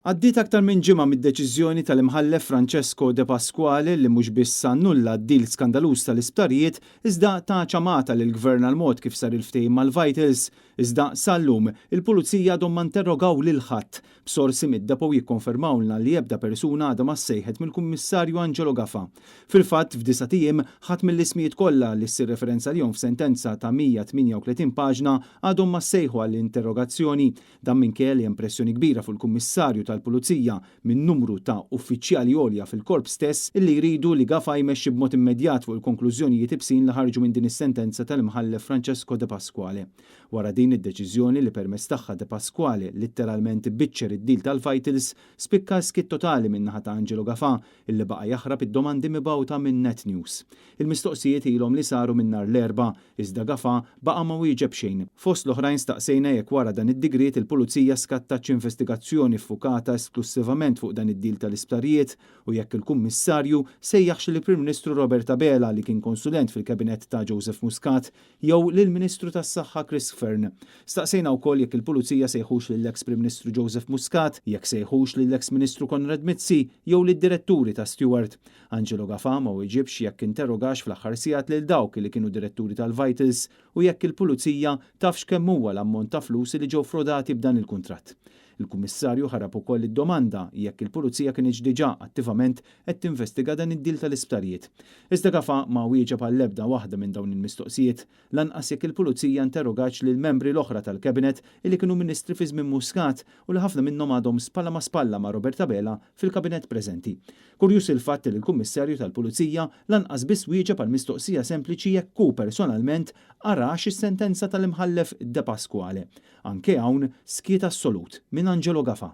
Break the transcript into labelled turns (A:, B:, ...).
A: Għaddiet aktar minn ġimgħa mid-deċiżjoni tal-imħallef Francesco De Pasquale li mhux biss annulla d-dil skandaluż tal-isptarijiet iżda ta' ċamata lil gvern għal mod kif sar il-ftehim mal-Vitals, iżda sal-lum il-pulizija għadhom ma interrogaw lil ħadd b'sorsi mid-depo jikkonfermawlna li ebda persuna għadha ma ssejħet mill-Kummissarju Angelo Gafà. Fil-fatt f'disa' tiem ħadd mill-ismijiet kollha li ssir referenza lihom f'sentenza ta' 138 paġna għadhom ma ssejħu għall-interrogazzjoni dan minkejja li impressjoni kbira fuq il-Kummissarju tal-Pulizija minn numru ta' uffiċjali għolja fil-korp stess illi jridu li Gafà jmexxi b'mod immedjat fuq il-konklużjonijiet ibsin li ħarġu minn din is-sentenza tal-imħallef Francesco De Pasquale. Wara din id-deċiżjoni li permezz tagħha De Pasquale litteralment biċċer id-dil tal-Vitals spikka skit totali minn naħa ta' Angelo Gafà illi baqa' jaħrab id-domandi mibgħuta minn Net News. Il-mistoqsijiet ilhom li saru minn nhar l-Erbgħa iżda Gafà baqa' ma wieġeb xejn. Fost l-oħrajn staqsejna jekk wara dan id-digriet il-Pulizija skattax investigazzjoni ffukata esklusivament fuq dan id-dil tal-isptarijiet u jekk il-Kummissarju sejjaħx lill-Prim Ministru Robert Abela li kien konsulent fil-kabinett ta' Joseph Muscat jew lill-Ministru tas-Saħħa Chris Fern. Staqsejna wkoll jekk il-Pulizija sejħux lill-eks Prim Ministru Joseph Muscat, jekk sejħux lill-eks Ministru Konrad Mizzi jew lid-diretturi ta' Stewart. Angelo Gafà ma wieġibx jekk interrogax fl-aħħar sigħat lil dawk li kienu diretturi tal-Vitals u jekk il-Pulizija tafx kemm huwa l-ammont ta' flus li ġew frodati b'dan il-kuntratt. Il-Kummissarju ħarab ukoll id-domanda jekk il-Pulizija kienx diġà attivament qed tinvestiga dan id-dil tal-isptarijiet. Iżda Gafà ma wieġeb għall-ebda waħda minn dawn il-mistoqsijiet lanqas jekk il-Pulizija interrogax lil membri l-oħra tal-Kabinet li kienu ministri fi żmien Muscat u li ħafna minnhom għadhom spalla ma' spalla ma' Robert Abela fil-Kabinet preżenti. Kurjuż il-fatt li l-Kummissarju tal-Pulizija lanqas biss wieġeb għall-mistoqsija sempliċi jekk hu personalment arax is-sentenza tal-imħallef De Pasquale. Anke hawn skiet assolut minn Angelo Gafà.